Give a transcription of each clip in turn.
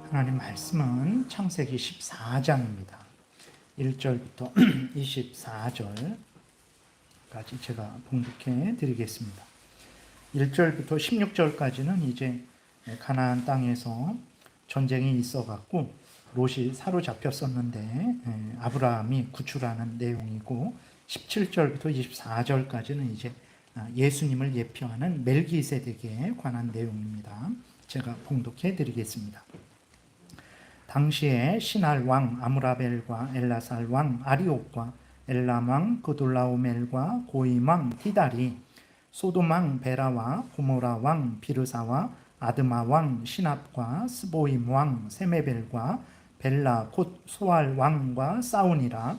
하나님 말씀은 창세기 14장입니다. 1절부터 24절까지 제가 봉독해 드리겠습니다. 1절부터 16절까지는 이제 가나안 땅에서 전쟁이 있어갖고 롯이 사로잡혔었는데 아브라함이 구출하는 내용이고, 17절부터 24절까지는 이제 예수님을 예표하는 멜기세덱에 관한 내용입니다. 제가 봉독해 드리겠습니다. 당시에 시날 왕 아므라벨과 엘라살 왕 아리옥과 엘람 왕 그돌라오멜과 고임 왕 디달이 소돔 왕 베라와 고모라 왕 비르사와 아드마 왕 시납과 스보임 왕 세메벨과 벨라 곧 소알 왕과 싸우니라.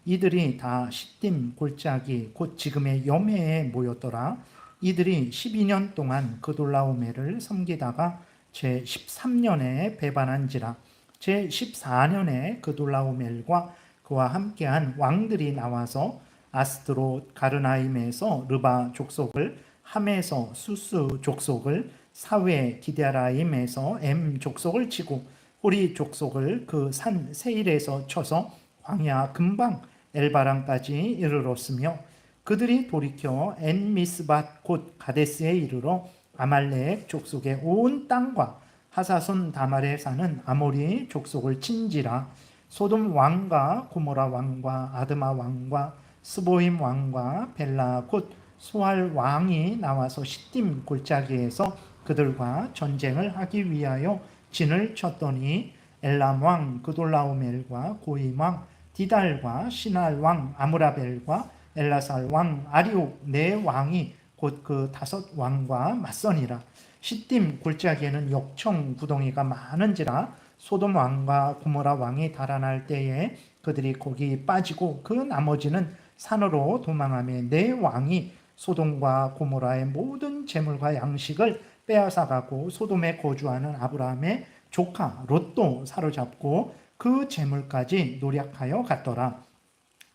이들이 다 시딤 골짜기 곧 지금의 염해에 모였더라. 이들이 12년 동안 그돌라오멜을 섬기다가 제13년에 배반한지라. 제14년에 그돌라오멜과 그와 함께한 왕들이 나와서 아스드롯 가르나임에서 르바 족속을, 함에서 수스 족속을, 사웨 기데라임에서 엠 족속을 치고 호리 족속을 그 산 세일에서 쳐서 광야 근방 엘바랑까지 이르렀으며, 그들이 돌이켜 엔미스밭 곧 가데스에 이르러 아말렉 족속의 온 땅과 하사손 다말에 사는 아모리 족속을 친지라. 소돔 왕과 고모라 왕과 아드마 왕과 스보임 왕과 벨라 곧 소알 왕이 나와서 시딤 골짜기에서 그들과 전쟁을 하기 위하여 진을 쳤더니, 엘람 왕 그돌라오멜과 고임 왕 디달과 시날 왕 아므라벨과 엘라살 왕 아리옥 네 왕이 곧 그 5 왕과 맞서니라. 시딤 골짜기에는 역청 구덩이가 많은지라. 소돔 왕과 고모라 왕이 달아날 때에 그들이 거기 빠지고 그 나머지는 산으로 도망하며 네 왕이 소돔과 고모라의 모든 재물과 양식을 빼앗아가고 소돔에 거주하는 아브라함의 조카 롯도 사로잡고 그 재물까지 노략하여 갔더라.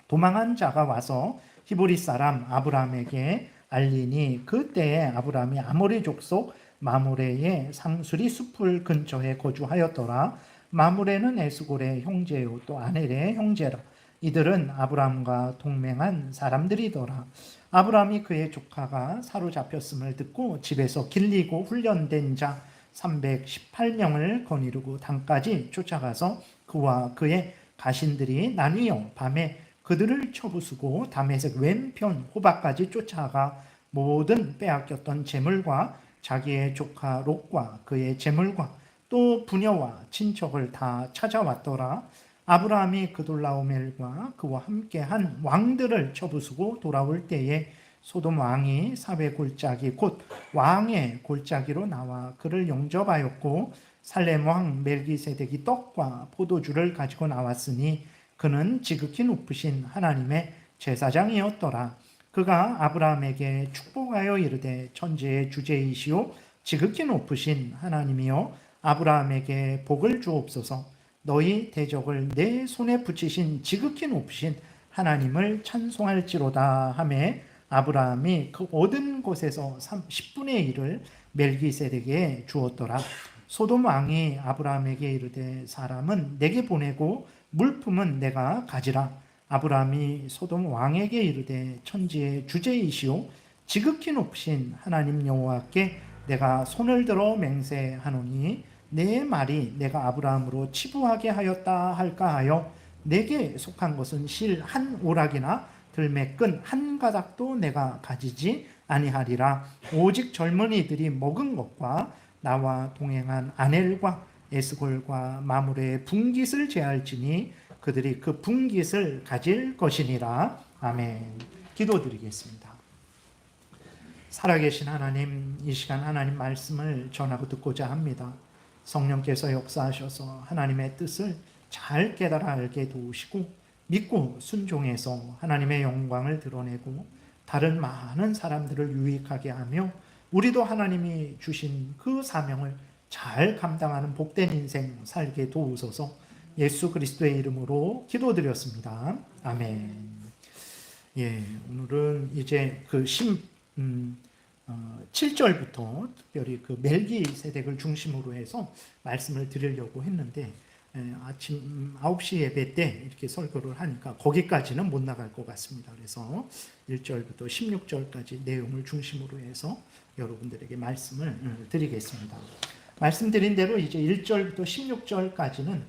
도망한 자가 와서 히브리 사람 아브라함에게 알리니, 그때에 아브라함이 아모리 족속 마므레의 상수리 숲을 근처에 거주하였더라. 마므레는 에스골의 형제요 또 아넬의 형제라. 이들은 아브라함과 동맹한 사람들이더라. 아브라함이 그의 조카가 사로잡혔음을 듣고 집에서 길리고 훈련된 자 318명을 거느리고 단까지 쫓아가서 그와 그의 가신들이 나뉘어 밤에 그들을 쳐부수고 다메섹 왼편 호박까지 쫓아가 모든 빼앗겼던 재물과 자기의 조카 롯과 그의 재물과 또 부녀와 친척을 다 찾아왔더라. 아브라함이 그돌라오멜과 그와 함께한 왕들을 쳐부수고 돌아올 때에 소돔 왕이 사회 골짜기 곧 왕의 골짜기로 나와 그를 영접하였고, 살렘 왕 멜기세덱이 떡과 포도주를 가지고 나왔으니 그는 지극히 높으신 하나님의 제사장이었더라. 그가 아브라함에게 축복하여 이르되, 천지의 주제이시오 지극히 높으신 하나님이여 아브라함에게 복을 주옵소서. 너희 대적을 내 손에 붙이신 지극히 높으신 하나님을 찬송할지로다 하매, 아브라함이 그 얻은 곳에서 10분의 1을 멜기세덱에게 주었더라. 소돔 왕이 아브라함에게 이르되, 사람은 내게 보내고 물품은 내가 가지라. 아브라함이 소돔 왕에게 이르되, 천지의 주제이시오 지극히 높으신 하나님 여호와께 내가 손을 들어 맹세하노니, 내 말이 내가 아브라함으로 치부하게 하였다 할까 하여 내게 속한 것은 실 한 오락이나 들매끈 한 가닥도 내가 가지지 아니하리라. 오직 젊은이들이 먹은 것과 나와 동행한 아넬과 에스골과 마므레의 분깃을 제할지니 그들이 그 분깃을 가질 것이니라. 아멘. 기도드리겠습니다. 살아계신 하나님, 이 시간 하나님 말씀을 전하고 듣고자 합니다. 성령께서 역사하셔서 하나님의 뜻을 잘 깨달아 알게 도우시고 믿고 순종해서 하나님의 영광을 드러내고 다른 많은 사람들을 유익하게 하며 우리도 하나님이 주신 그 사명을 잘 감당하는 복된 인생 살게 도우소서. 예수 그리스도의 이름으로 기도드렸습니다. 아멘. 오늘은 이제 그 7절부터 특별히 그 멜기세덱을 중심으로 해서 말씀을 드리려고 했는데 아침 9시 예배 때 이렇게 설교를 하니까 거기까지는 못 나갈 것 같습니다. 그래서 1절부터 16절까지 내용을 중심으로 해서 여러분들에게 말씀을 드리겠습니다. 말씀드린 대로 이제 1절부터 16절까지는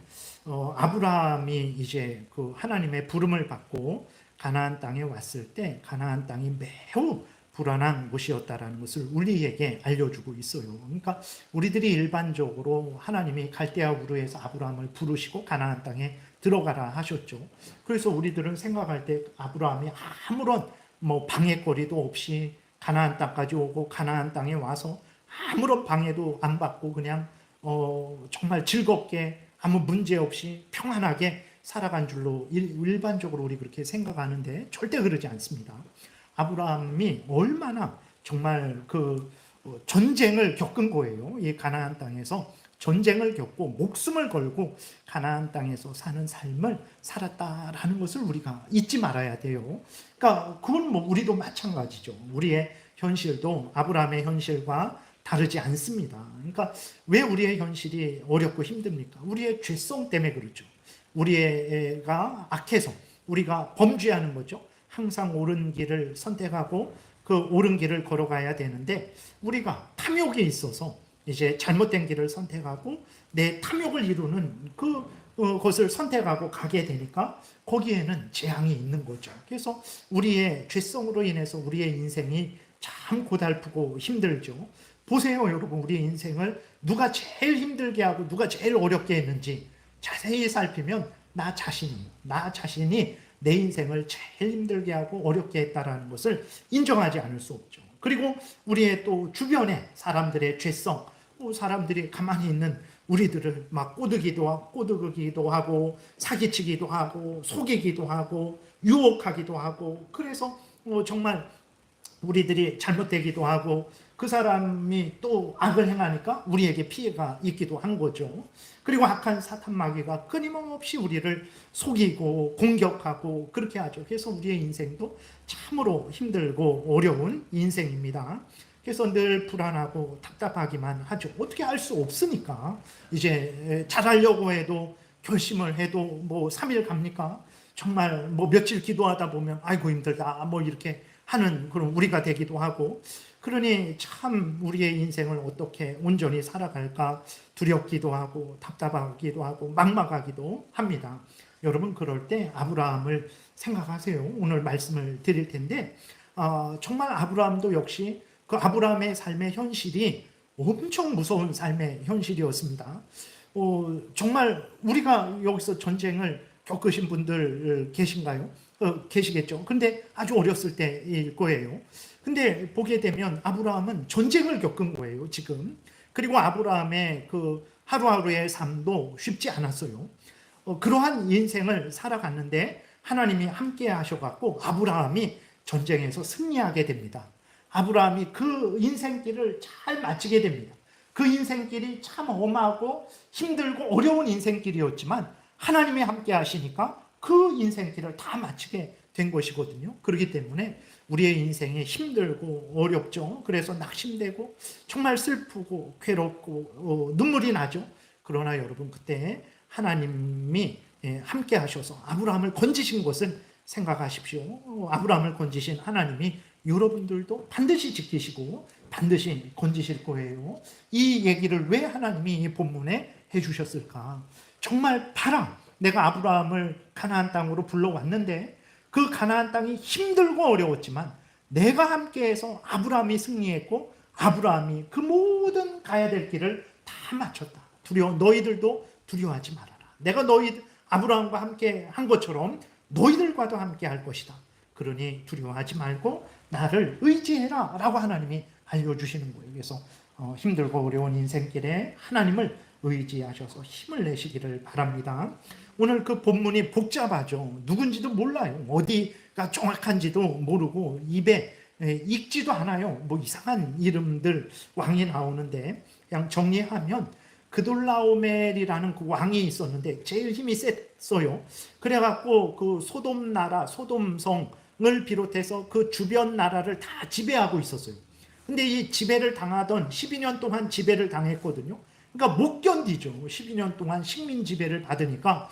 아브라함이 이제 그 하나님의 부름을 받고 가나안 땅에 왔을 때 가나안 땅이 매우 불안한 곳이었다라는 것을 우리에게 알려주고 있어요. 그러니까 우리들이 일반적으로 하나님이 갈대아 우르에서 아브라함을 부르시고 가나안 땅에 들어가라 하셨죠. 그래서 우리들은 생각할 때 아브라함이 아무런 뭐 방해거리도 없이 가나안 땅까지 오고 가나안 땅에 와서 아무런 방해도 안 받고 그냥 정말 즐겁게 아무 문제 없이 평안하게 살아간 줄로 일반적으로 우리 그렇게 생각하는데 절대 그러지 않습니다. 아브라함이 얼마나 정말 그 전쟁을 겪은 거예요. 이 가나안 땅에서 전쟁을 겪고 목숨을 걸고 가나안 땅에서 사는 삶을 살았다라는 것을 우리가 잊지 말아야 돼요. 그러니까 그건 뭐 우리도 마찬가지죠. 우리의 현실도 아브라함의 현실과 다르지 않습니다. 그러니까 왜 우리의 현실이 어렵고 힘듭니까? 우리의 죄성 때문에 그렇죠. 우리가 악해서 우리가 범죄하는 거죠. 항상 옳은 길을 선택하고 그 옳은 길을 걸어가야 되는데 우리가 탐욕이 있어서 이제 잘못된 길을 선택하고 내 탐욕을 이루는 그것을 선택하고 가게 되니까 거기에는 재앙이 있는 거죠. 그래서 우리의 죄성으로 인해서 우리의 인생이 참 고달프고 힘들죠. 보세요, 여러분. 우리 인생을 누가 제일 힘들게 하고 누가 제일 어렵게 했는지 자세히 살피면 나 자신이 내 인생을 제일 힘들게 하고 어렵게 했다라는 것을 인정하지 않을 수 없죠. 그리고 우리의 또 주변의 사람들의 죄성, 사람들이 가만히 있는 우리들을 막 꼬드기도 하고 사기치기도 하고 속이기도 하고 유혹하기도 하고 그래서 정말 우리들이 잘못되기도 하고 그 사람이 또 악을 행하니까 우리에게 피해가 있기도 한 거죠. 그리고 악한 사탄 마귀가 끊임없이 우리를 속이고 공격하고 그렇게 하죠. 그래서 우리의 인생도 참으로 힘들고 어려운 인생입니다. 그래서 늘 불안하고 답답하기만 하죠. 어떻게 할 수 없으니까 이제 잘하려고 해도 결심을 해도 뭐 3일 갑니까? 정말 뭐 며칠 기도하다 보면 아이고 힘들다 뭐 이렇게 하는 그런 우리가 되기도 하고 그러니 참 우리의 인생을 어떻게 온전히 살아갈까 두렵기도 하고 답답하기도 하고 막막하기도 합니다. 여러분 그럴 때 아브라함을 생각하세요. 오늘 말씀을 드릴 텐데 정말 아브라함도 역시 그 아브라함의 삶의 현실이 엄청 무서운 삶의 현실이었습니다. 정말 우리가 여기서 전쟁을 겪으신 분들 계신가요? 계시겠죠. 근데 아주 어렸을 때일 거예요. 근데 보게 되면 아브라함은 전쟁을 겪은 거예요, 지금. 그리고 아브라함의 그 하루하루의 삶도 쉽지 않았어요. 그러한 인생을 살아갔는데 하나님이 함께 하셔갖고 아브라함이 전쟁에서 승리하게 됩니다. 아브라함이 그 인생길을 잘 마치게 됩니다. 그 인생길이 참 험하고 힘들고 어려운 인생길이었지만 하나님이 함께 하시니까 그 인생길을 다 마치게 된 것이거든요. 그렇기 때문에 우리의 인생이 힘들고 어렵죠. 그래서 낙심되고 정말 슬프고 괴롭고 눈물이 나죠. 그러나 여러분 그때 하나님이 함께 하셔서 아브라함을 건지신 것은 생각하십시오. 아브라함을 건지신 하나님이 여러분들도 반드시 지키시고 반드시 건지실 거예요. 이 얘기를 왜 하나님이 이 본문에 해주셨을까? 정말 봐라. 내가 아브라함을 가나안 땅으로 불러왔는데 그 가나안 땅이 힘들고 어려웠지만 내가 함께해서 아브라함이 승리했고 아브라함이 그 모든 가야 될 길을 다 마쳤다. 너희들도 두려워하지 말아라. 내가 아브라함과 함께 한 것처럼 너희들과도 함께 할 것이다. 그러니 두려워하지 말고 나를 의지해라 라고 하나님이 알려주시는 거예요. 그래서 힘들고 어려운 인생길에 하나님을 의지하셔서 힘을 내시기를 바랍니다. 오늘 그 본문이 복잡하죠. 누군지도 몰라요. 어디가 정확한지도 모르고 입에 익지도 않아요. 뭐 이상한 이름들 왕이 나오는데 그냥 정리하면 그돌라오멜이라는 그 왕이 있었는데 제일 힘이 셌어요. 그래갖고 그 소돔 나라, 소돔성을 비롯해서 그 주변 나라를 다 지배하고 있었어요. 근데 이 지배를 당하던 12년 동안 지배를 당했거든요. 그러니까 못 견디죠. 12년 동안 식민 지배를 받으니까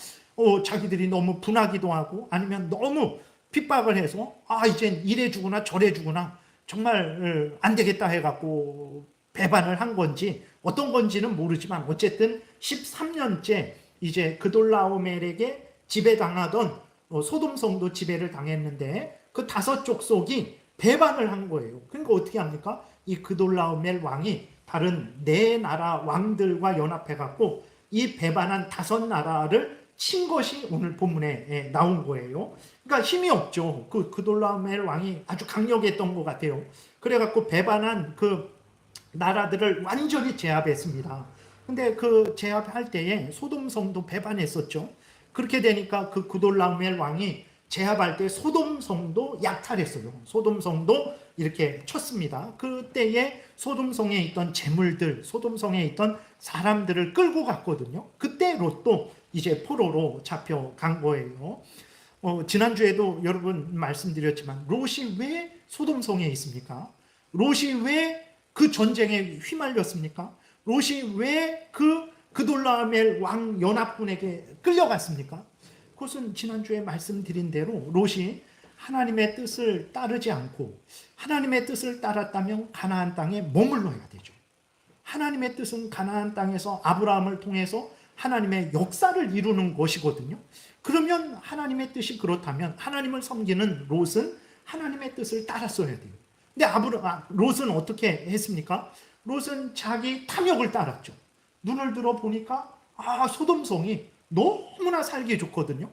자기들이 너무 분하기도 하고 아니면 너무 핍박을 해서 이젠 이래 주구나 저래 주구나 정말 안 되겠다 해갖고 배반을 한 건지 어떤 건지는 모르지만 어쨌든 13년째 이제 그돌라오멜에게 지배당하던 소돔성도 지배를 당했는데 그 5족속이 배반을 한 거예요. 그러니까 어떻게 합니까? 이 그돌라오멜 왕이 다른 4나라 왕들과 연합해갖고 이 배반한 5나라를 친 것이 오늘 본문에 나온 거예요. 그러니까 힘이 없죠. 그 그돌라오멜 왕이 아주 강력했던 것 같아요. 그래갖고 배반한 그 나라들을 완전히 제압했습니다. 근데 그 제압할 때에 소돔성도 배반했었죠. 그렇게 되니까 그 그돌라오멜 왕이 제압할 때 소돔성도 약탈했어요. 소돔성도 이렇게 쳤습니다. 그때에 소돔성에 있던 재물들, 소돔성에 있던 사람들을 끌고 갔거든요. 그때 롯도 이제 포로로 잡혀간 거예요. 지난주에도 여러분 말씀드렸지만 롯이 왜 소돔성에 있습니까? 롯이 왜 그 전쟁에 휘말렸습니까? 롯이 왜 그돌라오멜 왕 연합군에게 끌려갔습니까? 그것은 지난주에 말씀드린 대로 롯이 하나님의 뜻을 따르지 않고 하나님의 뜻을 따랐다면 가나안 땅에 머물러야 되죠. 하나님의 뜻은 가나안 땅에서 아브라함을 통해서 하나님의 역사를 이루는 것이거든요. 그러면 하나님의 뜻이 그렇다면 하나님을 섬기는 롯은 하나님의 뜻을 따랐어야 돼요. 근데 롯은 어떻게 했습니까? 롯은 자기 탐욕을 따랐죠. 눈을 들어 보니까 소돔성이 너무나 살기 좋거든요.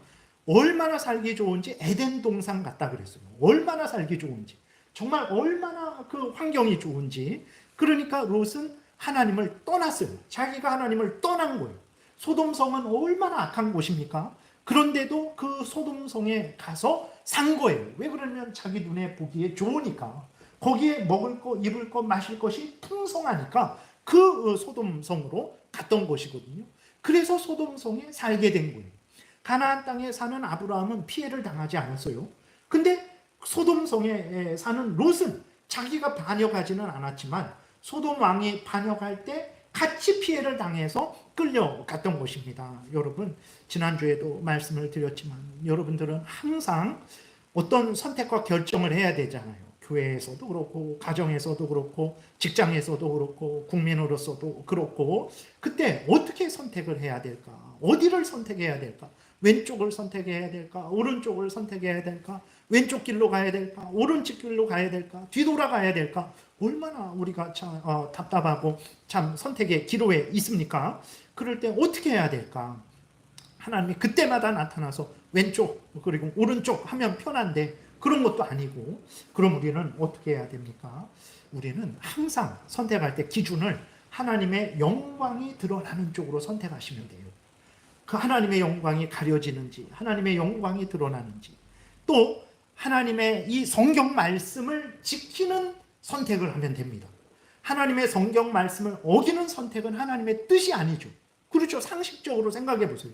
얼마나 살기 좋은지 에덴 동산 같다 그랬어요. 얼마나 살기 좋은지. 정말 얼마나 그 환경이 좋은지. 그러니까 롯은 하나님을 떠났어요. 자기가 하나님을 떠난 거예요. 소돔성은 얼마나 악한 곳입니까? 그런데도 그 소돔성에 가서 산 거예요. 왜 그러냐면 자기 눈에 보기에 좋으니까. 거기에 먹을 거, 입을 거, 마실 것이 풍성하니까 그 소돔성으로 갔던 것이거든요. 그래서 소돔성에 살게 된 거예요. 가나안 땅에 사는 아브라함은 피해를 당하지 않았어요. 근데 소돔성에 사는 롯은 자기가 반역하지는 않았지만 소돔 왕이 반역할 때 같이 피해를 당해서 끌려갔던 것입니다. 여러분, 지난주에도 말씀을 드렸지만 여러분들은 항상 어떤 선택과 결정을 해야 되잖아요. 교회에서도 그렇고 가정에서도 그렇고 직장에서도 그렇고 국민으로서도 그렇고 그때 어떻게 선택을 해야 될까? 어디를 선택해야 될까? 왼쪽을 선택해야 될까? 오른쪽을 선택해야 될까? 왼쪽 길로 가야 될까? 오른쪽 길로 가야 될까? 뒤돌아가야 될까? 얼마나 우리가 참 답답하고 참 선택의 기로에 있습니까? 그럴 때 어떻게 해야 될까? 하나님이 그때마다 나타나서 왼쪽 그리고 오른쪽 하면 편한데 그런 것도 아니고 그럼 우리는 어떻게 해야 됩니까? 우리는 항상 선택할 때 기준을 하나님의 영광이 드러나는 쪽으로 선택하시면 돼요. 그 하나님의 영광이 가려지는지 하나님의 영광이 드러나는지 또 하나님의 이 성경 말씀을 지키는 선택을 하면 됩니다. 하나님의 성경 말씀을 어기는 선택은 하나님의 뜻이 아니죠. 그렇죠. 상식적으로 생각해 보세요.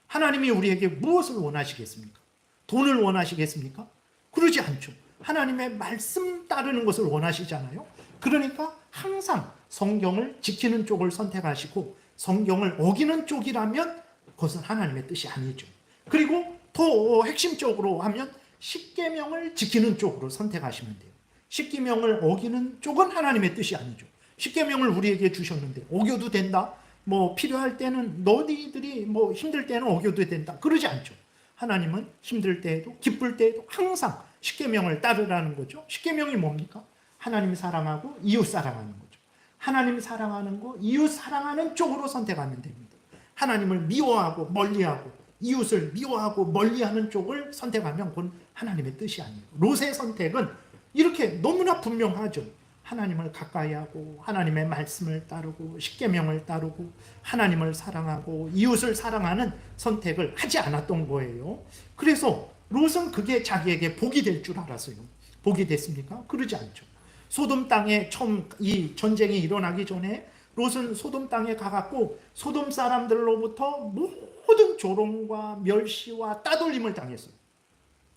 하나님이 우리에게 무엇을 원하시겠습니까? 돈을 원하시겠습니까? 그러지 않죠. 하나님의 말씀 따르는 것을 원하시잖아요. 그러니까 항상 성경을 지키는 쪽을 선택하시고 성경을 어기는 쪽이라면 그것은 하나님의 뜻이 아니죠. 그리고 더 핵심적으로 하면 십계명을 지키는 쪽으로 선택하시면 돼요. 십계명을 어기는 쪽은 하나님의 뜻이 아니죠. 십계명을 우리에게 주셨는데 어겨도 된다. 뭐 필요할 때는 너희들이 뭐 힘들 때는 어겨도 된다. 그러지 않죠. 하나님은 힘들 때에도 기쁠 때에도 항상 십계명을 따르라는 거죠. 십계명이 뭡니까? 하나님 사랑하고 이웃 사랑하는 거죠. 하나님 사랑하는 거, 이웃 사랑하는 쪽으로 선택하면 됩니다. 하나님을 미워하고 멀리하고 이웃을 미워하고 멀리하는 쪽을 선택하면 그건 하나님의 뜻이 아니에요. 롯의 선택은 이렇게 너무나 분명하죠. 하나님을 가까이 하고 하나님의 말씀을 따르고 십계명을 따르고 하나님을 사랑하고 이웃을 사랑하는 선택을 하지 않았던 거예요. 그래서 롯은 그게 자기에게 복이 될 줄 알았어요. 복이 됐습니까? 그러지 않죠. 소돔 땅에 처음 이 전쟁이 일어나기 전에 롯은 소돔 땅에 가갖고 소돔 사람들로부터 모든 조롱과 멸시와 따돌림을 당했어요.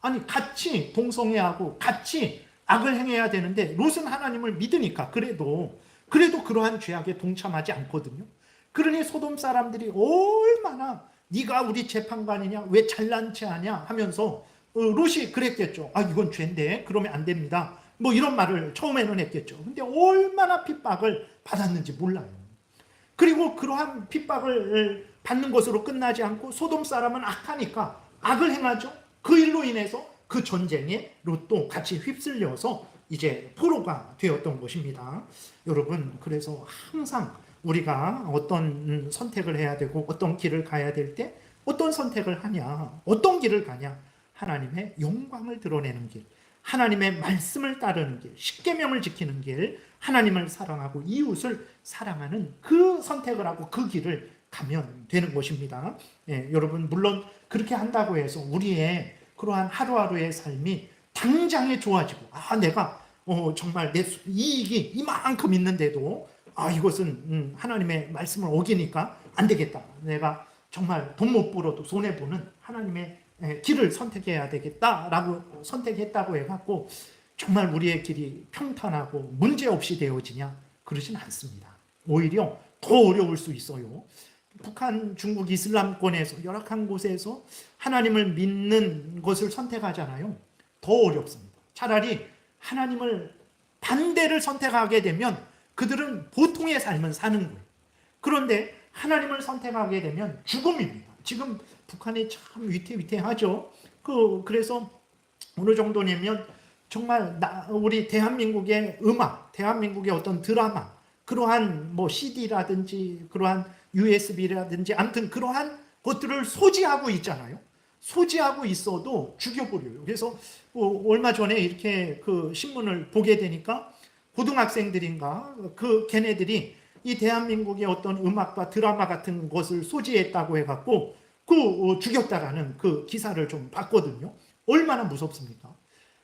아니 같이 동성애하고 같이 악을 행해야 되는데 롯은 하나님을 믿으니까 그래도 그러한 죄악에 동참하지 않거든요. 그러니 소돔 사람들이 얼마나 네가 우리 재판관이냐, 왜 잘난 체 하냐 하면서 롯이 그랬겠죠. 아, 이건 죄인데 그러면 안 됩니다. 뭐 이런 말을 처음에는 했겠죠. 근데 얼마나 핍박을 받았는지 몰라요. 그리고 그러한 핍박을 받는 것으로 끝나지 않고 소돔 사람은 악하니까 악을 행하죠. 그 일로 인해서 그 전쟁에 롯도 같이 휩쓸려서 이제 포로가 되었던 것입니다. 여러분, 그래서 항상 우리가 어떤 선택을 해야 되고 어떤 길을 가야 될 때 어떤 선택을 하냐, 어떤 길을 가냐, 하나님의 영광을 드러내는 길, 하나님의 말씀을 따르는 길, 십계명을 지키는 길, 하나님을 사랑하고 이웃을 사랑하는 그 선택을 하고 그 길을 가면 되는 것입니다. 예, 여러분, 물론 그렇게 한다고 해서 우리의 그러한 하루하루의 삶이 당장에 좋아지고, 내가 정말 내 이익이 이만큼 있는데도 이것은 하나님의 말씀을 어기니까 안 되겠다, 내가 정말 돈 못 벌어도 손해보는 하나님의 길을 선택해야 되겠다라고 선택했다고 해갖고 정말 우리의 길이 평탄하고 문제없이 되어지냐? 그러진 않습니다. 오히려 더 어려울 수 있어요. 북한, 중국 이슬람권에서 열악한 곳에서 하나님을 믿는 것을 선택하잖아요. 더 어렵습니다. 차라리 하나님을 반대를 선택하게 되면 그들은 보통의 삶을 사는 거예요. 그런데 하나님을 선택하게 되면 죽음입니다. 지금 북한이 참 위태위태하죠. 그래서 어느 정도냐면 정말 우리 대한민국의 음악, 대한민국의 어떤 드라마, 그러한 뭐 CD라든지 그러한 USB라든지 아무튼 그러한 것들을 소지하고 있잖아요. 소지하고 있어도 죽여버려요. 그래서 얼마 전에 이렇게 그 신문을 보게 되니까 고등학생들인가 걔네들이 이 대한민국의 어떤 음악과 드라마 같은 것을 소지했다고 해갖고 죽였다라는 그 기사를 좀 봤거든요. 얼마나 무섭습니까?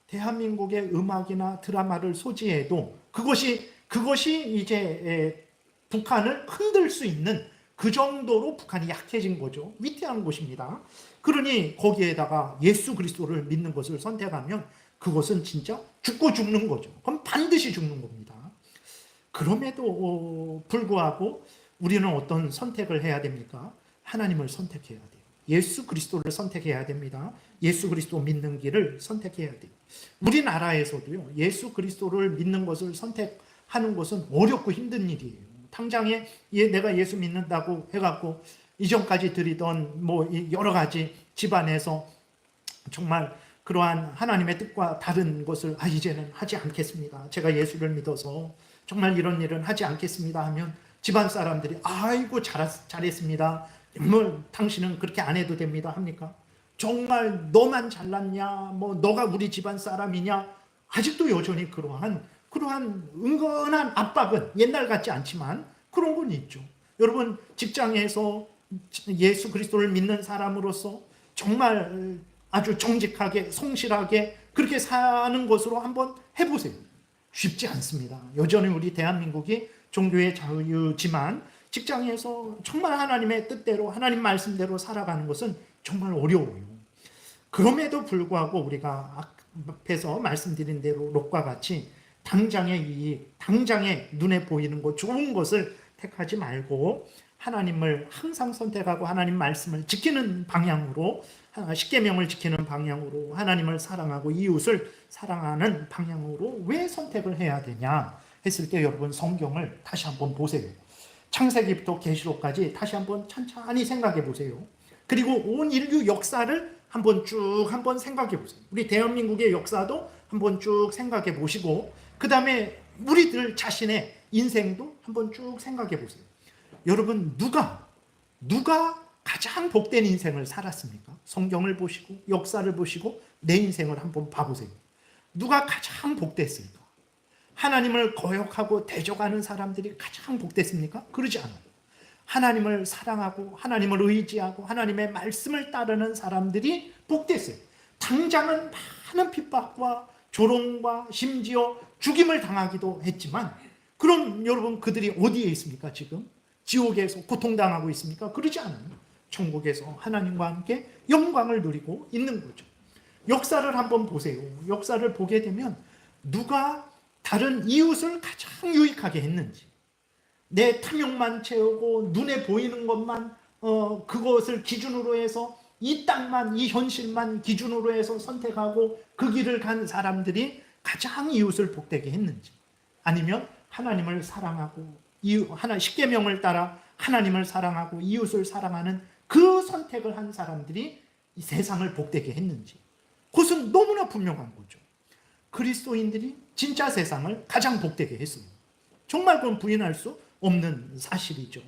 대한민국의 음악이나 드라마를 소지해도 그것이 이제 북한을 흔들 수 있는 그 정도로 북한이 약해진 거죠. 위태한 곳입니다. 그러니 거기에다가 예수 그리스도를 믿는 것을 선택하면 그것은 진짜 죽고 죽는 거죠. 그럼 반드시 죽는 겁니다. 그럼에도 불구하고 우리는 어떤 선택을 해야 됩니까? 하나님을 선택해야 돼요. 예수 그리스도를 선택해야 됩니다. 예수 그리스도 믿는 길을 선택해야 돼요. 우리나라에서도요, 예수 그리스도를 믿는 것을 선택하는 것은 어렵고 힘든 일이에요. 당장에 내가 예수 믿는다고 해갖고 이전까지 드리던 뭐 여러 가지 집안에서 정말 그러한 하나님의 뜻과 다른 것을 이제는 하지 않겠습니다. 제가 예수를 믿어서 정말 이런 일은 하지 않겠습니다 하면 집안 사람들이 아이고 잘했습니다. 뭐 당신은 그렇게 안 해도 됩니다 합니까? 정말 너만 잘났냐? 뭐 너가 우리 집안 사람이냐? 아직도 여전히 그러한 은근한 압박은 옛날 같지 않지만 그런 건 있죠. 여러분, 직장에서 예수 그리스도를 믿는 사람으로서 정말 아주 정직하게 성실하게 그렇게 사는 것으로 한번 해보세요. 쉽지 않습니다. 여전히 우리 대한민국이 종교의 자유지만 직장에서 정말 하나님의 뜻대로 하나님 말씀대로 살아가는 것은 정말 어려워요. 그럼에도 불구하고 우리가 앞에서 말씀드린 대로 롯과 같이 당장의 이익, 당장의 눈에 보이는 것, 좋은 것을 택하지 말고 하나님을 항상 선택하고 하나님 말씀을 지키는 방향으로, 십계명을 지키는 방향으로, 하나님을 사랑하고 이웃을 사랑하는 방향으로 왜 선택을 해야 되냐 했을 때 여러분, 성경을 다시 한번 보세요. 창세기부터 계시록까지 다시 한번 천천히 생각해 보세요. 그리고 온 인류 역사를 한번 생각해 보세요. 우리 대한민국의 역사도 한번 쭉 생각해 보시고 그 다음에 우리들 자신의 인생도 한번 쭉 생각해 보세요. 여러분, 누가 가장 복된 인생을 살았습니까? 성경을 보시고 역사를 보시고 내 인생을 한번 봐보세요. 누가 가장 복됐을까? 하나님을 거역하고 대적하는 사람들이 가장 복됐습니까? 그러지 않아요. 하나님을 사랑하고 하나님을 의지하고 하나님의 말씀을 따르는 사람들이 복됐어요. 당장은 많은 핍박과 조롱과 심지어 죽임을 당하기도 했지만, 그럼 여러분, 그들이 어디에 있습니까? 지금 지옥에서 고통당하고 있습니까? 그러지 않아요. 천국에서 하나님과 함께 영광을 누리고 있는 거죠. 역사를 한번 보세요. 역사를 보게 되면 누가 다른 이웃을 가장 유익하게 했는지, 내 탐욕만 채우고 눈에 보이는 것만 그것을 기준으로 해서 이 땅만, 이 현실만 기준으로 해서 선택하고 그 길을 간 사람들이 가장 이웃을 복되게 했는지, 아니면 하나님을 사랑하고 십계명을 따라 하나님을 사랑하고 이웃을 사랑하는 그 선택을 한 사람들이 이 세상을 복되게 했는지, 그것은 너무나 분명한 거죠. 그리스도인들이 진짜 세상을 가장 복되게 했어요. 정말 그건 부인할 수 없는 사실이죠.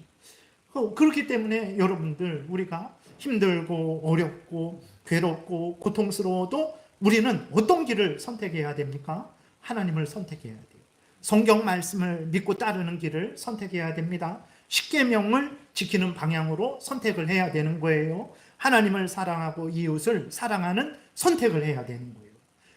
그렇기 때문에 여러분들, 우리가 힘들고 어렵고 괴롭고 고통스러워도 우리는 어떤 길을 선택해야 됩니까? 하나님을 선택해야 돼요. 성경 말씀을 믿고 따르는 길을 선택해야 됩니다. 십계명을 지키는 방향으로 선택을 해야 되는 거예요. 하나님을 사랑하고 이웃을 사랑하는 선택을 해야 되는 거예요.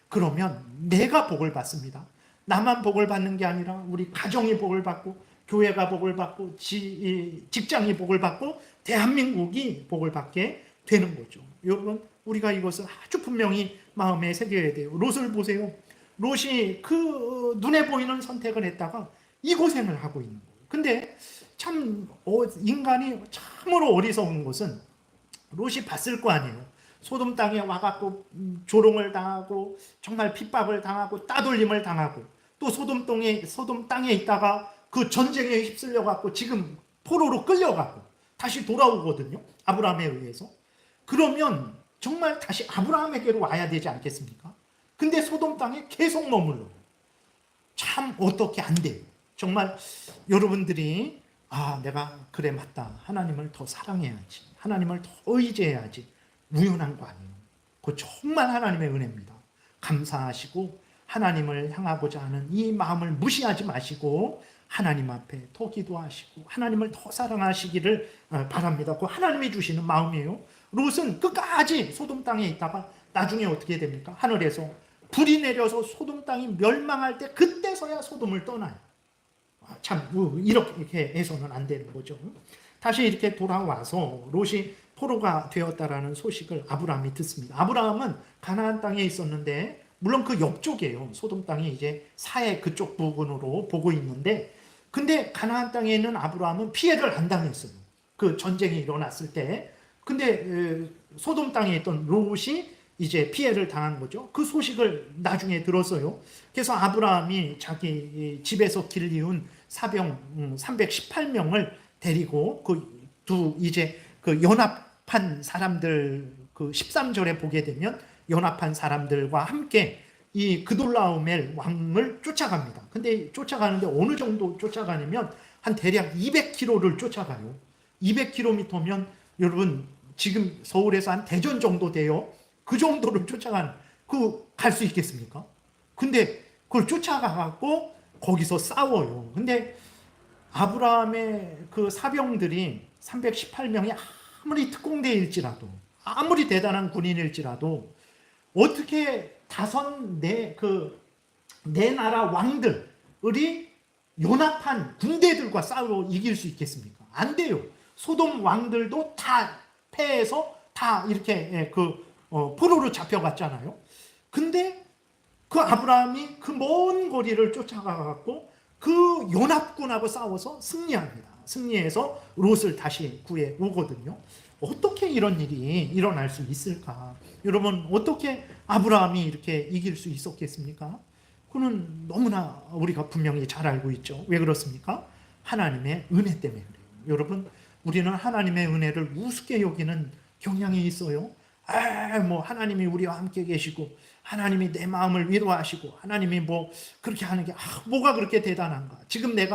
그러면 내가 복을 받습니다. 나만 복을 받는 게 아니라 우리 가정이 복을 받고, 교회가 복을 받고, 직장이 복을 받고, 대한민국이 복을 받게 되는 거죠. 여러분, 우리가 이것을 아주 분명히 마음에 새겨야 돼요. 롯을 보세요. 롯이 그 눈에 보이는 선택을 했다가 이 고생을 하고 있는 거예요. 근데 참 인간이 참으로 어리석은 것은, 롯이 봤을 거 아니에요. 소돔 땅에 와갖고 조롱을 당하고 정말 핍박을 당하고 따돌림을 당하고, 또 소돔 땅에 있다가 그 전쟁에 휩쓸려 갖고 지금 포로로 끌려가고 다시 돌아오거든요. 아브라함에 의해서. 그러면 정말 다시 아브라함에게로 와야 되지 않겠습니까? 근데 소돔 땅에 계속 머물러. 참 어떻게 안 돼요. 정말 여러분들이 내가 그래 맞다. 하나님을 더 사랑해야지. 하나님을 더 의지해야지. 우연한 거 아니에요. 그거 정말 하나님의 은혜입니다. 감사하시고 하나님을 향하고자 하는 이 마음을 무시하지 마시고 하나님 앞에 더 기도하시고 하나님을 더 사랑하시기를 바랍니다. 그 하나님이 주시는 마음이에요. 롯은 끝까지 소돔 땅에 있다가 나중에 어떻게 됩니까? 하늘에서 불이 내려서 소돔 땅이 멸망할 때 그때서야 소돔을 떠나요. 참 이렇게 해서는 안 되는 거죠. 다시 이렇게 돌아와서 롯이 포로가 되었다라는 소식을 아브라함이 듣습니다. 아브라함은 가나안 땅에 있었는데, 물론 그 옆쪽이에요. 소돔 땅이 이제 사해 그쪽 부근으로 보고 있는데, 근데 가나안 땅에 있는 아브라함은 피해를 안 당했어요. 그 전쟁이 일어났을 때. 근데 소돔 땅에 있던 롯이 이제 피해를 당한 거죠. 그 소식을 나중에 들었어요. 그래서 아브라함이 자기 집에서 길리운 사병 318명을 데리고 이제 그 연합한 사람들, 그 13절에 보게 되면 연합한 사람들과 함께 이 그돌라오멜 왕을 쫓아갑니다. 근데 쫓아가는데 어느 정도 쫓아가냐면 한 대략 200km를 쫓아가요. 200km면 여러분 지금 서울에서 한 대전 정도 돼요. 그 정도를 갈 수 있겠습니까? 근데 그걸 쫓아가갖고 거기서 싸워요. 근데 아브라함의 그 사병들이 318명이 아무리 특공대일지라도, 아무리 대단한 군인일지라도 어떻게 네 나라 왕들이 연합한 군대들과 싸워 이길 수 있겠습니까? 안 돼요. 소돔 왕들도 다 패해서 다 이렇게 포로로 잡혀갔잖아요. 근데 그 아브라함이 그 먼 거리를 쫓아가갖고 그 연합군하고 싸워서 승리합니다. 승리해서 롯을 다시 구해 오거든요. 어떻게 이런 일이 일어날 수 있을까? 여러분, 어떻게 아브라함이 이렇게 이길 수 있었겠습니까? 그는 너무나 우리가 분명히 잘 알고 있죠. 왜 그렇습니까? 하나님의 은혜 때문에 그래요. 여러분, 우리는 하나님의 은혜를 우습게 여기는 경향이 있어요. 하나님이 우리와 함께 계시고 하나님이 내 마음을 위로하시고 하나님이 그렇게 하는 게 뭐가 그렇게 대단한가? 지금 내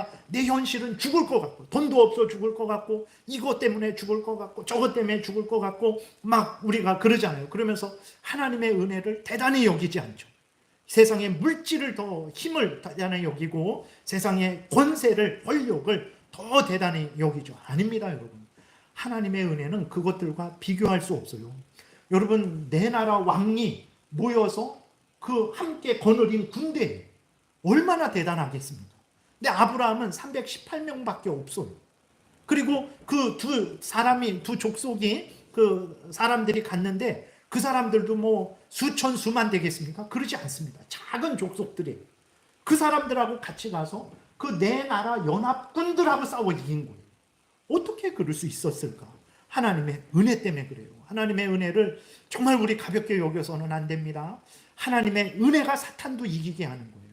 현실은 죽을 것 같고, 돈도 없어 죽을 것 같고, 이것 때문에 죽을 것 같고, 저것 때문에 죽을 것 같고 막 우리가 그러잖아요. 그러면서 하나님의 은혜를 대단히 여기지 않죠. 세상의 물질을 더, 힘을 대단히 여기고 세상의 권세를, 권력을 더 대단히 여기죠. 아닙니다, 여러분. 하나님의 은혜는 그것들과 비교할 수 없어요. 여러분, 네 나라 왕이 모여서 그 함께 거느린 군대 얼마나 대단하겠습니까? 근데 아브라함은 318명밖에 없어요. 그리고 그 두 족속이 그 사람들이 갔는데 그 사람들도 수천 수만 되겠습니까? 그러지 않습니다. 작은 족속들이에요. 그 사람들하고 같이 가서 그 내 나라 연합군들하고 싸워 이긴 거예요. 어떻게 그럴 수 있었을까? 하나님의 은혜 때문에 그래요. 하나님의 은혜를 정말 우리 가볍게 여겨서는 안 됩니다. 하나님의 은혜가 사탄도 이기게 하는 거예요.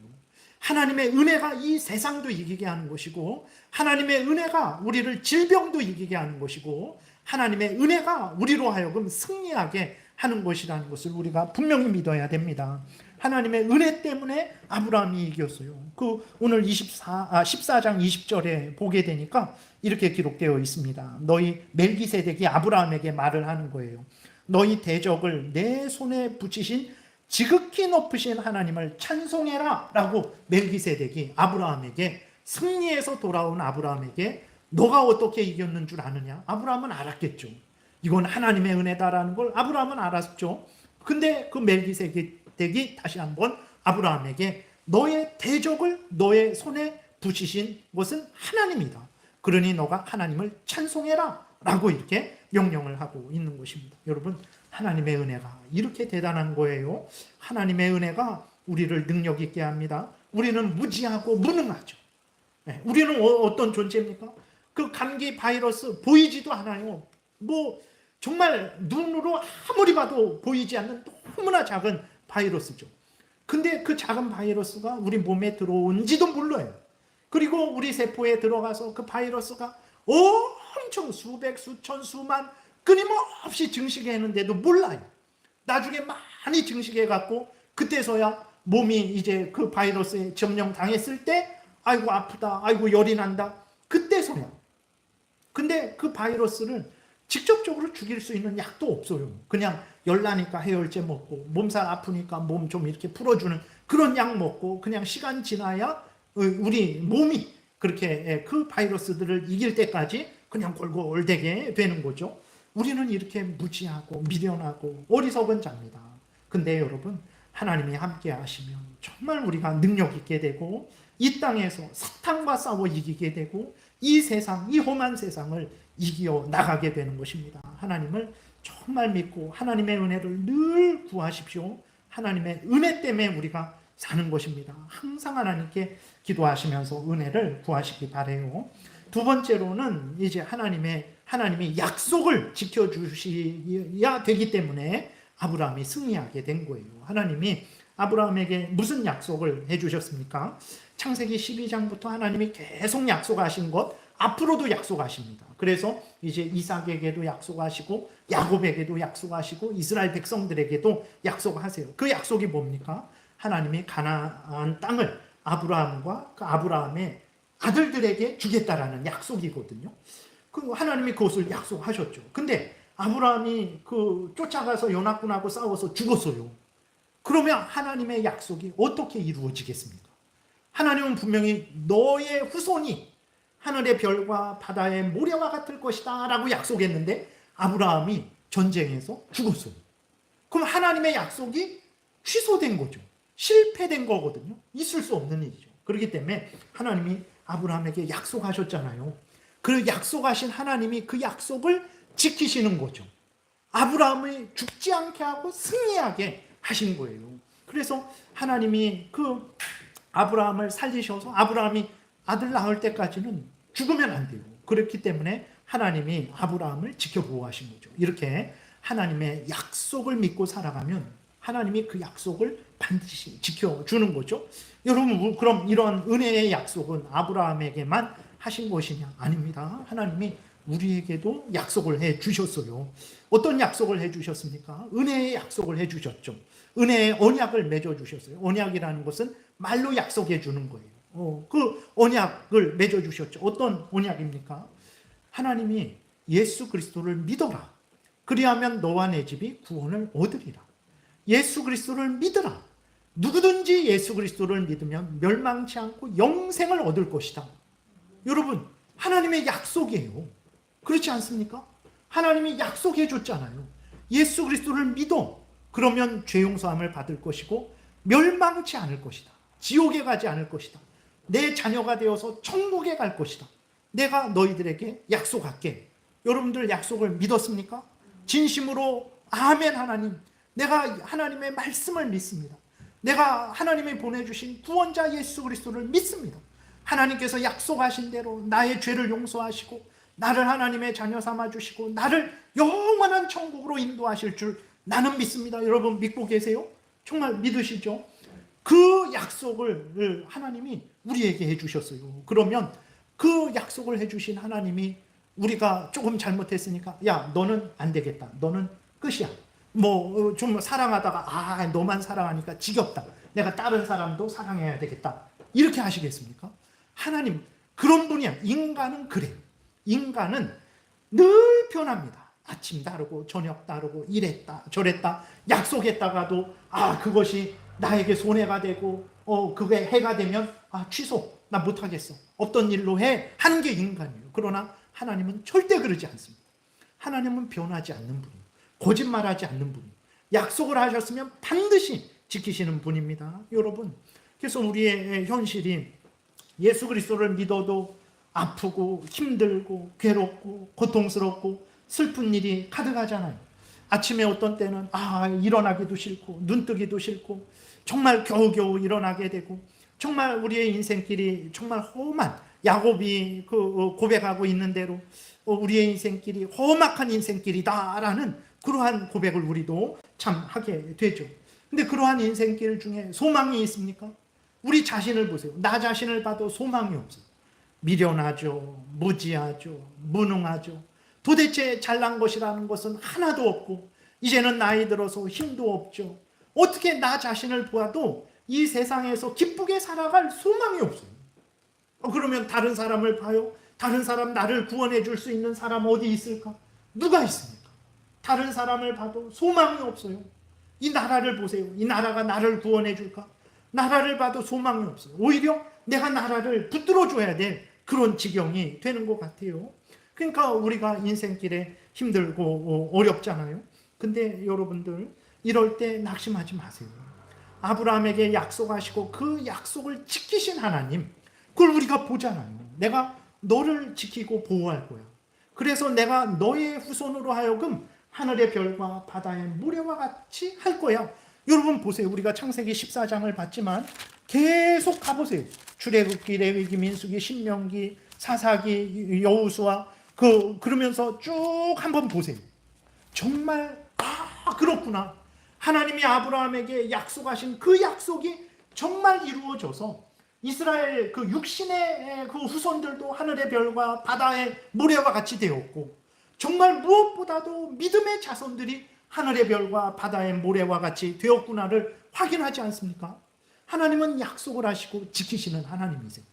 하나님의 은혜가 이 세상도 이기게 하는 것이고, 하나님의 은혜가 우리를 질병도 이기게 하는 것이고, 하나님의 은혜가 우리로 하여금 승리하게 하는 것이라는 것을 우리가 분명히 믿어야 됩니다. 하나님의 은혜 때문에 아브라함이 이겼어요. 오늘 14장 20절에 보게 되니까 이렇게 기록되어 있습니다. 너희 멜기세덱이 아브라함에게 말을 하는 거예요. 너희 대적을 내 손에 붙이신 지극히 높으신 하나님을 찬송해라 라고 멜기세덱이 아브라함에게, 승리해서 돌아온 아브라함에게 너가 어떻게 이겼는 줄 아느냐? 아브라함은 알았겠죠. 이건 하나님의 은혜다라는 걸 아브라함은 알았죠. 근데 그 멜기세덱이 다시 한번 아브라함에게 너의 대적을 너의 손에 붙이신 것은 하나님이다. 그러니 너가 하나님을 찬송해라 라고 이렇게 명령을 하고 있는 것입니다. 여러분, 하나님의 은혜가 이렇게 대단한 거예요. 하나님의 은혜가 우리를 능력 있게 합니다. 우리는 무지하고 무능하죠. 우리는 어떤 존재입니까? 그 감기 바이러스 보이지도 않아요. 정말 눈으로 아무리 봐도 보이지 않는 너무나 작은 바이러스죠. 근데 그 작은 바이러스가 우리 몸에 들어온지도 몰라요. 그리고 우리 세포에 들어가서 그 바이러스가 엄청 수백, 수천, 수만 끊임없이 증식했는데도 몰라요. 나중에 많이 증식해갖고 그때서야 몸이 이제 그 바이러스에 점령당했을 때 아이고 아프다, 아이고 열이 난다, 그때서야. 근데 그 바이러스는 직접적으로 죽일 수 있는 약도 없어요. 그냥 열나니까 해열제 먹고, 몸살 아프니까 몸 좀 이렇게 풀어주는 그런 약 먹고, 그냥 시간 지나야 우리 몸이 그렇게 그 바이러스들을 이길 때까지 그냥 골골대게 되는 거죠. 우리는 이렇게 무지하고 미련하고 어리석은 자입니다. 근데 여러분, 하나님이 함께 하시면 정말 우리가 능력 있게 되고, 이 땅에서 사탄과 싸워 이기게 되고, 이 세상, 이 험한 세상을 이겨 나가게 되는 것입니다. 하나님을 정말 믿고 하나님의 은혜를 늘 구하십시오. 하나님의 은혜 때문에 우리가 사는 것입니다. 항상 하나님께 기도하시면서 은혜를 구하시기 바라요. 두 번째로는 이제 하나님이 약속을 지켜주셔야 되기 때문에 아브라함이 승리하게 된 거예요. 하나님이 아브라함에게 무슨 약속을 해주셨습니까? 창세기 12장부터 하나님이 계속 약속하신 것, 앞으로도 약속하십니다. 그래서 이제 이삭에게도 약속하시고, 야곱에게도 약속하시고, 이스라엘 백성들에게도 약속하세요. 그 약속이 뭡니까? 하나님이 가나안 땅을 아브라함과 그 아브라함의 아들들에게 주겠다라는 약속이거든요. 하나님이 그것을 약속하셨죠. 근데 아브라함이 쫓아가서 연합군하고 싸워서 죽었어요. 그러면 하나님의 약속이 어떻게 이루어지겠습니까? 하나님은 분명히 너의 후손이 하늘의 별과 바다의 모래와 같을 것이다 라고 약속했는데 아브라함이 전쟁에서 죽었어요. 그럼 하나님의 약속이 취소된 거죠. 실패된 거거든요. 있을 수 없는 일이죠. 그렇기 때문에 하나님이 아브라함에게 약속하셨잖아요. 그 약속하신 하나님이 그 약속을 지키시는 거죠. 아브라함을 죽지 않게 하고 승리하게 하신 거예요. 그래서 하나님이 그 아브라함을 살리셔서 아브라함이 아들 낳을 때까지는 죽으면 안 돼요. 그렇기 때문에 하나님이 아브라함을 지켜보호하신 거죠. 이렇게 하나님의 약속을 믿고 살아가면 하나님이 그 약속을 반드시 지켜주는 거죠. 여러분, 그럼 이런 은혜의 약속은 아브라함에게만 하신 것이냐? 아닙니다. 하나님이 우리에게도 약속을 해 주셨어요. 어떤 약속을 해 주셨습니까? 은혜의 약속을 해 주셨죠. 은혜의 언약을 맺어 주셨어요. 언약이라는 것은 말로 약속해 주는 거예요. 그 언약을 맺어 주셨죠. 어떤 언약입니까? 하나님이 예수 그리스도를 믿어라. 그리하면 너와 내 집이 구원을 얻으리라. 예수 그리스도를 믿으라. 누구든지 예수 그리스도를 믿으면 멸망치 않고 영생을 얻을 것이다. 여러분, 하나님의 약속이에요. 그렇지 않습니까? 하나님이 약속해 줬잖아요. 예수 그리스도를 믿어. 그러면 죄 용서함을 받을 것이고 멸망치 않을 것이다. 지옥에 가지 않을 것이다. 내 자녀가 되어서 천국에 갈 것이다. 내가 너희들에게 약속할게. 여러분들 약속을 믿었습니까? 진심으로 아멘 하나님, 내가 하나님의 말씀을 믿습니다. 내가 하나님이 보내주신 구원자 예수 그리스도를 믿습니다. 하나님께서 약속하신 대로 나의 죄를 용서하시고 나를 하나님의 자녀 삼아주시고 나를 영원한 천국으로 인도하실 줄 나는 믿습니다. 여러분 믿고 계세요? 정말 믿으시죠? 그 약속을 하나님이 우리에게 해주셨어요. 그러면 그 약속을 해주신 하나님이 우리가 조금 잘못했으니까 야 너는 안 되겠다. 너는 끝이야. 뭐 좀 사랑하다가 너만 사랑하니까 지겹다. 내가 다른 사람도 사랑해야 되겠다. 이렇게 하시겠습니까? 하나님 그런 분이야. 인간은 그래요. 인간은 늘 변합니다. 아침 다르고 저녁 다르고 이랬다 저랬다 약속했다가도 그것이 나에게 손해가 되고 그게 해가 되면 취소 나 못하겠어 없던 일로 해 하는 게 인간이에요. 그러나 하나님은 절대 그러지 않습니다. 하나님은 변하지 않는 분이에요. 거짓말하지 않는 분이에요. 약속을 하셨으면 반드시 지키시는 분입니다. 여러분 그래서 우리의 현실이 예수 그리스도를 믿어도 아프고 힘들고 괴롭고 고통스럽고 슬픈 일이 가득하잖아요. 아침에 어떤 때는 일어나기도 싫고 눈뜨기도 싫고 정말 겨우겨우 일어나게 되고 정말 우리의 인생길이 정말 험한 야곱이 고백하고 있는 대로 우리의 인생길이 험악한 인생길이다라는 그러한 고백을 우리도 참 하게 되죠. 근데 그러한 인생길 중에 소망이 있습니까? 우리 자신을 보세요. 나 자신을 봐도 소망이 없어요. 미련하죠. 무지하죠. 무능하죠. 도대체 잘난 것이라는 것은 하나도 없고 이제는 나이 들어서 힘도 없죠. 어떻게 나 자신을 보아도 이 세상에서 기쁘게 살아갈 소망이 없어요. 그러면 다른 사람을 봐요. 다른 사람 나를 구원해 줄 수 있는 사람 어디 있을까? 누가 있습니까? 다른 사람을 봐도 소망이 없어요. 이 나라를 보세요. 이 나라가 나를 구원해 줄까? 나라를 봐도 소망이 없어요. 오히려 내가 나라를 붙들어 줘야 될 그런 지경이 되는 것 같아요. 그러니까 우리가 인생길에 힘들고 어렵잖아요. 근데 여러분들 이럴 때 낙심하지 마세요. 아브라함에게 약속하시고 그 약속을 지키신 하나님, 그걸 우리가 보잖아요. 내가 너를 지키고 보호할 거야. 그래서 내가 너의 후손으로 하여금 하늘의 별과 바다의 모래와 같이 할 거야. 여러분 보세요. 우리가 창세기 14장을 봤지만 계속 가보세요. 출애굽기, 레위기, 민수기, 신명기, 사사기, 여호수아 그러면서 쭉 한번 보세요. 정말 그렇구나. 하나님이 아브라함에게 약속하신 그 약속이 정말 이루어져서 이스라엘 그 육신의 그 후손들도 하늘의 별과 바다의 모래와 같이 되었고 정말 무엇보다도 믿음의 자손들이 하늘의 별과 바다의 모래와 같이 되었구나를 확인하지 않습니까? 하나님은 약속을 하시고 지키시는 하나님이세요.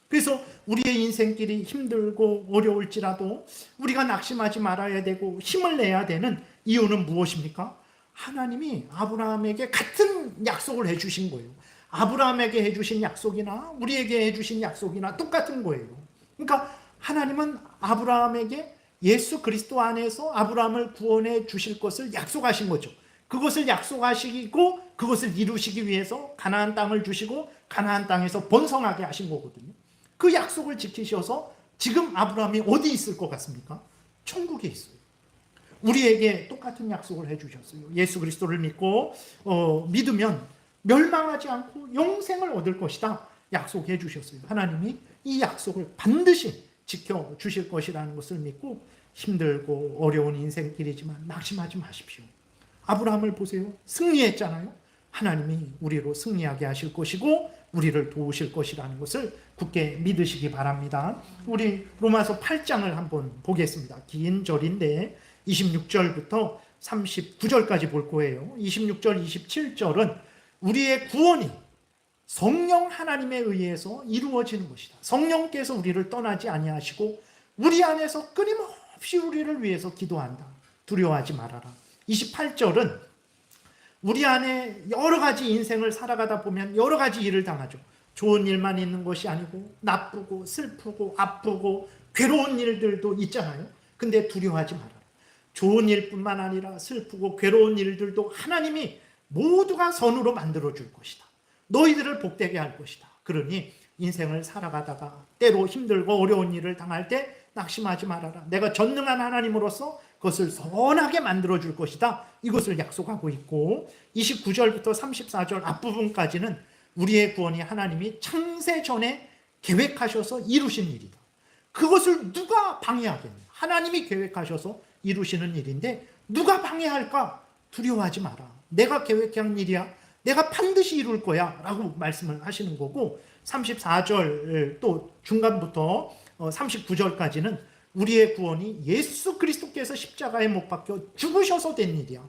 그래서 우리의 인생길이 힘들고 어려울지라도 우리가 낙심하지 말아야 되고 힘을 내야 되는 이유는 무엇입니까? 하나님이 아브라함에게 같은 약속을 해주신 거예요. 아브라함에게 해주신 약속이나 우리에게 해주신 약속이나 똑같은 거예요. 그러니까 하나님은 아브라함에게 예수 그리스도 안에서 아브라함을 구원해 주실 것을 약속하신 거죠. 그것을 약속하시고 그것을 이루시기 위해서 가나안 땅을 주시고 가나안 땅에서 번성하게 하신 거거든요. 그 약속을 지키셔서 지금 아브라함이 어디 있을 것 같습니까? 천국에 있어요. 우리에게 똑같은 약속을 해주셨어요. 예수 그리스도를 믿고 믿으면 멸망하지 않고 영생을 얻을 것이다 약속해 주셨어요. 하나님이 이 약속을 반드시 지켜주실 것이라는 것을 믿고 힘들고 어려운 인생길이지만 낙심하지 마십시오. 아브라함을 보세요. 승리했잖아요. 하나님이 우리로 승리하게 하실 것이고 우리를 도우실 것이라는 것을 굳게 믿으시기 바랍니다. 우리 로마서 8장을 한번 보겠습니다. 긴 절인데 26절부터 39절까지 볼 거예요. 26절, 27절은 우리의 구원이 성령 하나님에 의해서 이루어지는 것이다. 성령께서 우리를 떠나지 아니하시고 우리 안에서 끊임없이 우리를 위해서 기도한다. 두려워하지 말아라. 28절은 우리 안에 여러 가지 인생을 살아가다 보면 여러 가지 일을 당하죠. 좋은 일만 있는 것이 아니고 나쁘고 슬프고 아프고 괴로운 일들도 있잖아요. 근데 두려워하지 말아라. 좋은 일뿐만 아니라 슬프고 괴로운 일들도 하나님이 모두가 선으로 만들어 줄 것이다. 너희들을 복되게 할 것이다. 그러니 인생을 살아가다가 때로 힘들고 어려운 일을 당할 때 낙심하지 말아라. 내가 전능한 하나님으로서 그것을 선하게 만들어줄 것이다. 이것을 약속하고 있고 29절부터 34절 앞부분까지는 우리의 구원이 하나님이 창세 전에 계획하셔서 이루신 일이다. 그것을 누가 방해하겠냐? 하나님이 계획하셔서 이루시는 일인데 누가 방해할까? 두려워하지 마라. 내가 계획한 일이야. 내가 반드시 이룰 거야 라고 말씀을 하시는 거고 34절 또 중간부터 39절까지는 우리의 구원이 예수 그리스도께서 십자가에 못 박혀 죽으셔서 된 일이야.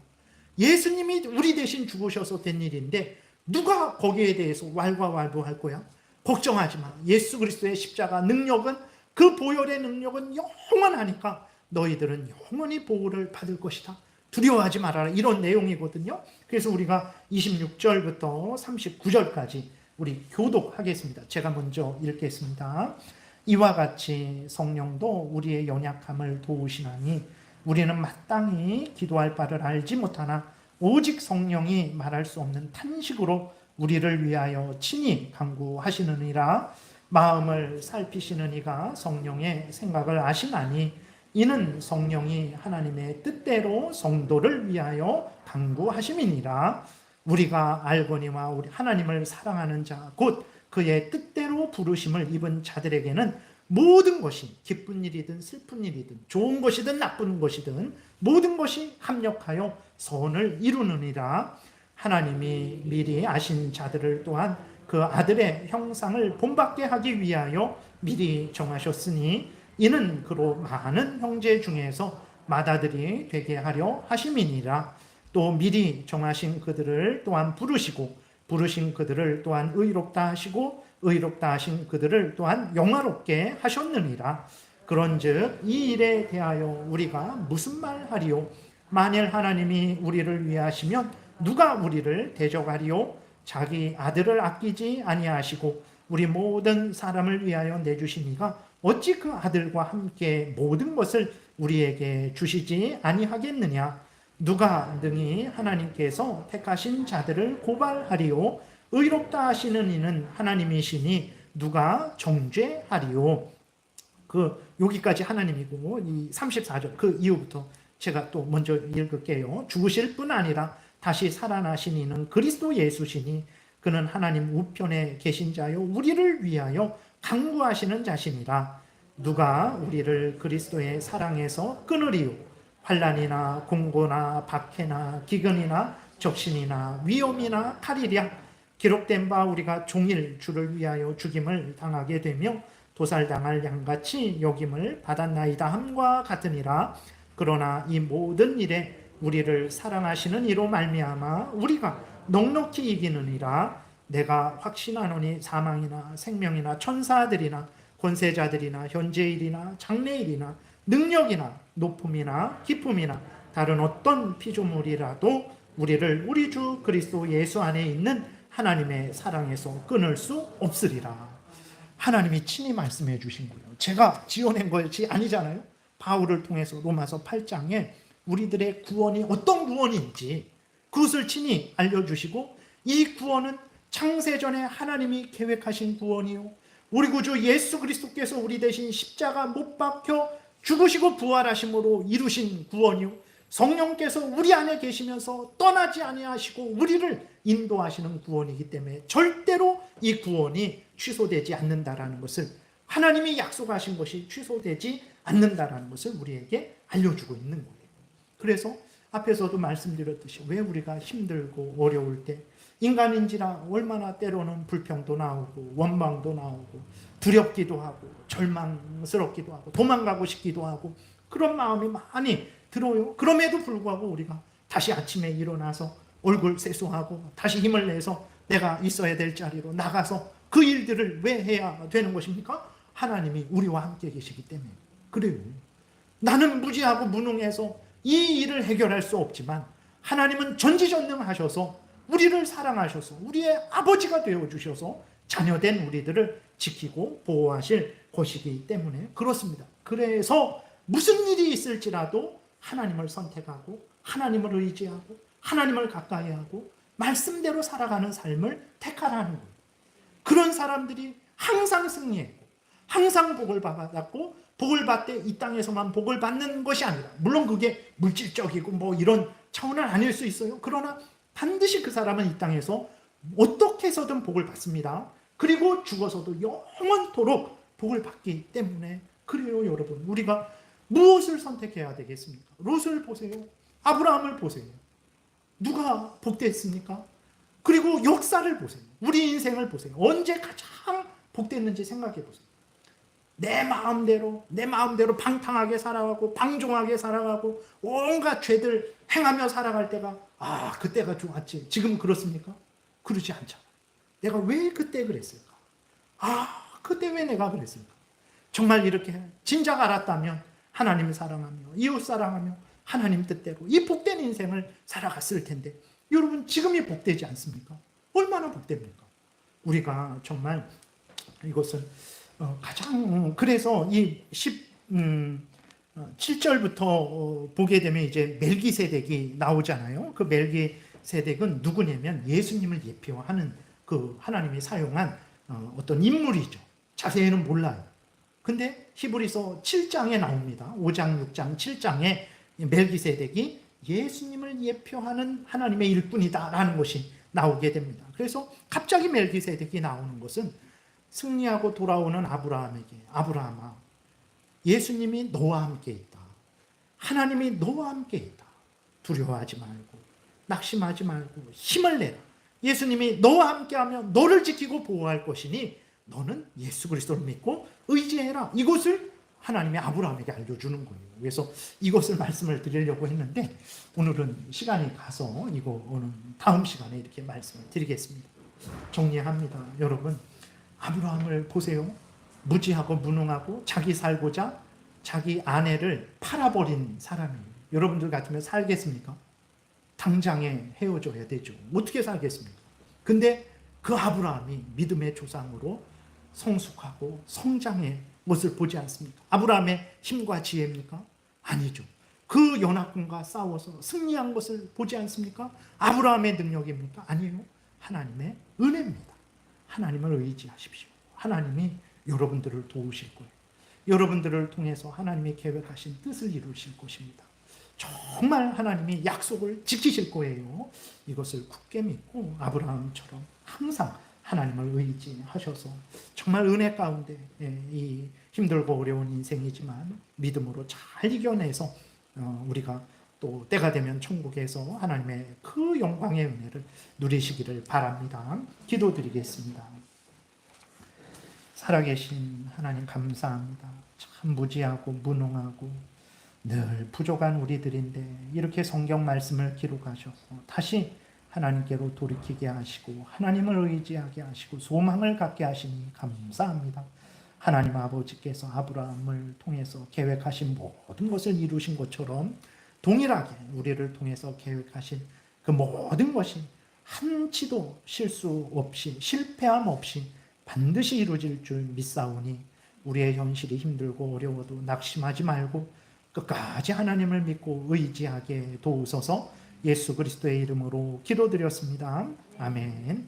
예수님이 우리 대신 죽으셔서 된 일인데 누가 거기에 대해서 왈가왈부할 거야? 걱정하지 마. 예수 그리스도의 십자가 능력은 그 보혈의 능력은 영원하니까 너희들은 영원히 보호를 받을 것이다. 두려워하지 말아라. 이런 내용이거든요. 그래서 우리가 26절부터 39절까지 우리 교독하겠습니다. 제가 먼저 읽겠습니다. 이와 같이 성령도 우리의 연약함을 도우시나니 우리는 마땅히 기도할 바를 알지 못하나 오직 성령이 말할 수 없는 탄식으로 우리를 위하여 친히 간구하시느니라. 마음을 살피시는 이가 성령의 생각을 아시나니 이는 성령이 하나님의 뜻대로 성도를 위하여 간구하심이니라. 우리가 알거니와 우리 하나님을 사랑하는 자 곧 그의 뜻대로 부르심을 입은 자들에게는 모든 것이 기쁜 일이든 슬픈 일이든 좋은 것이든 나쁜 것이든 모든 것이 합력하여 선을 이루느니라. 하나님이 미리 아신 자들을 또한 그 아들의 형상을 본받게 하기 위하여 미리 정하셨으니 이는 그로 많은 형제 중에서 맏아들이 되게 하려 하심이니라. 또 미리 정하신 그들을 또한 부르시고 부르신 그들을 또한 의롭다 하시고 의롭다 하신 그들을 또한 영화롭게 하셨느니라. 그런즉 이 일에 대하여 우리가 무슨 말하리요? 만일 하나님이 우리를 위하시면 누가 우리를 대적하리요? 자기 아들을 아끼지 아니하시고 우리 모든 사람을 위하여 내주시니가 어찌 그 아들과 함께 모든 것을 우리에게 주시지 아니하겠느냐? 누가 능히 하나님께서 택하신 자들을 고발하리요? 의롭다 하시는 이는 하나님이시니 누가 정죄하리요? 여기까지 하나님이고 이 34절 그 이후부터 제가 또 먼저 읽을게요. 죽으실 뿐 아니라 다시 살아나신 이는 그리스도 예수시니 그는 하나님 우편에 계신 자요 우리를 위하여 간구하시는 자시니라. 누가 우리를 그리스도의 사랑에서 끊으리요? 환난이나 공고나 박해나 기근이나 적신이나 위험이나 칼이랴. 기록된 바 우리가 종일 주를 위하여 죽임을 당하게 되며 도살당할 양같이 여김을 받았나이다 함과 같으니라. 그러나 이 모든 일에 우리를 사랑하시는 이로 말미암아 우리가 넉넉히 이기느니라. 내가 확신하노니 사망이나 생명이나 천사들이나 권세자들이나 현재일이나 장래일이나 능력이나 높음이나 깊음이나 다른 어떤 피조물이라도 우리를 우리 주 그리스도 예수 안에 있는 하나님의 사랑에서 끊을 수 없으리라. 하나님이 친히 말씀해 주신 거예요. 제가 지어낸 것이 아니잖아요. 바울을 통해서 로마서 8장에 우리들의 구원이 어떤 구원인지 그것을 친히 알려주시고 이 구원은 창세전에 하나님이 계획하신 구원이요 우리 구주 예수 그리스도께서 우리 대신 십자가 못 박혀 죽으시고 부활하심으로 이루신 구원이요 성령께서 우리 안에 계시면서 떠나지 아니하시고 우리를 인도하시는 구원이기 때문에 절대로 이 구원이 취소되지 않는다라는 것을 하나님이 약속하신 것이 취소되지 않는다라는 것을 우리에게 알려주고 있는 거예요. 그래서 앞에서도 말씀드렸듯이 왜 우리가 힘들고 어려울 때 인간인지라 얼마나 때로는 불평도 나오고 원망도 나오고 두렵기도 하고 절망스럽기도 하고 도망가고 싶기도 하고 그런 마음이 많이 들어요. 그럼에도 불구하고 우리가 다시 아침에 일어나서 얼굴 세수하고 다시 힘을 내서 내가 있어야 될 자리로 나가서 그 일들을 왜 해야 되는 것입니까? 하나님이 우리와 함께 계시기 때문에 그래요. 나는 무지하고 무능해서 이 일을 해결할 수 없지만 하나님은 전지전능하셔서 우리를 사랑하셔서 우리의 아버지가 되어주셔서 자녀된 우리들을 지키고 보호하실 것이기 때문에 그렇습니다. 그래서 무슨 일이 있을지라도 하나님을 선택하고 하나님을 의지하고 하나님을 가까이 하고 말씀대로 살아가는 삶을 택하라는 거예요. 그런 사람들이 항상 승리했고 항상 복을 받았고 복을 받되 이 땅에서만 복을 받는 것이 아니라, 물론 그게 물질적이고 뭐 이런 차원은 아닐 수 있어요. 그러나 반드시 그 사람은 이 땅에서 어떻게 해서든 복을 받습니다. 그리고 죽어서도 영원토록 복을 받기 때문에 그래요. 여러분, 우리가 무엇을 선택해야 되겠습니까? 롯을 보세요. 아브라함을 보세요. 누가 복됐습니까? 그리고 역사를 보세요. 우리 인생을 보세요. 언제 가장 복됐는지 생각해 보세요. 내 마음대로 방탕하게 살아가고 방종하게 살아가고 온갖 죄들 행하며 살아갈 때가, 그때가 좋았지. 지금 그렇습니까? 그러지 않잖아. 내가 왜 그때 그랬을까? 그때 왜 내가 그랬을까? 정말 이렇게 진작 알았다면 하나님을 사랑하며 이웃 사랑하며 하나님 뜻대로 이 복된 인생을 살아갔을 텐데, 여러분 지금이 복되지 않습니까? 얼마나 복됩니까? 우리가 정말 이것을 가장, 그래서 이 7절부터 보게 되면 이제 멜기세덱이 나오잖아요. 그 멜기세덱은 누구냐면 예수님을 예표하는 그 하나님이 사용한 어떤 인물이죠. 자세히는 몰라요. 근데 히브리서 7장에 나옵니다. 5장, 6장, 7장에 멜기세덱이 예수님을 예표하는 하나님의 일꾼이다라는 것이 나오게 됩니다. 그래서 갑자기 멜기세덱이 나오는 것은 승리하고 돌아오는 아브라함에게, 아브라함아, 예수님이 너와 함께 있다. 하나님이 너와 함께 있다. 두려워하지 말고 낙심하지 말고 힘을 내라. 예수님이 너와 함께하며 너를 지키고 보호할 것이니 너는 예수 그리스도를 믿고 의지해라. 이것을 하나님이 아브라함에게 알려주는 거예요. 그래서 이것을 말씀을 드리려고 했는데 오늘은 시간이 가서 이거는 다음 시간에 이렇게 말씀을 드리겠습니다. 정리합니다. 여러분, 아브라함을 보세요. 무지하고 무능하고 자기 살고자 자기 아내를 팔아버린 사람이에요. 여러분들 같으면 살겠습니까? 당장에 헤어져야 되죠. 어떻게 살겠습니까? 근데 그 아브라함이 믿음의 조상으로 성숙하고 성장의 것을 보지 않습니까? 아브라함의 힘과 지혜입니까? 아니죠. 그 연합군과 싸워서 승리한 것을 보지 않습니까? 아브라함의 능력입니까? 아니요. 하나님의 은혜입니다. 하나님을 의지하십시오. 하나님이 여러분들을 도우실 거예요. 여러분들을 통해서 하나님이 계획하신 뜻을 이루실 것입니다. 정말 하나님이 약속을 지키실 거예요. 이것을 굳게 믿고 아브라함처럼 항상 하나님을 의지하셔서 정말 은혜 가운데 이 힘들고 어려운 인생이지만 믿음으로 잘 이겨내서 우리가 또 때가 되면 천국에서 하나님의 그 영광의 은혜를 누리시기를 바랍니다. 기도드리겠습니다. 살아계신 하나님 감사합니다. 참 무지하고 무능하고 늘 부족한 우리들인데 이렇게 성경 말씀을 기록하셔서 다시 하나님께로 돌이키게 하시고 하나님을 의지하게 하시고 소망을 갖게 하시니 감사합니다. 하나님 아버지께서 아브라함을 통해서 계획하신 모든 것을 이루신 것처럼 동일하게 우리를 통해서 계획하신 그 모든 것이 한치도 실수 없이 실패함 없이 반드시 이루어질 줄 믿사오니 우리의 현실이 힘들고 어려워도 낙심하지 말고 끝까지 하나님을 믿고 의지하게 도우소서. 예수 그리스도의 이름으로 기도드렸습니다. 아멘.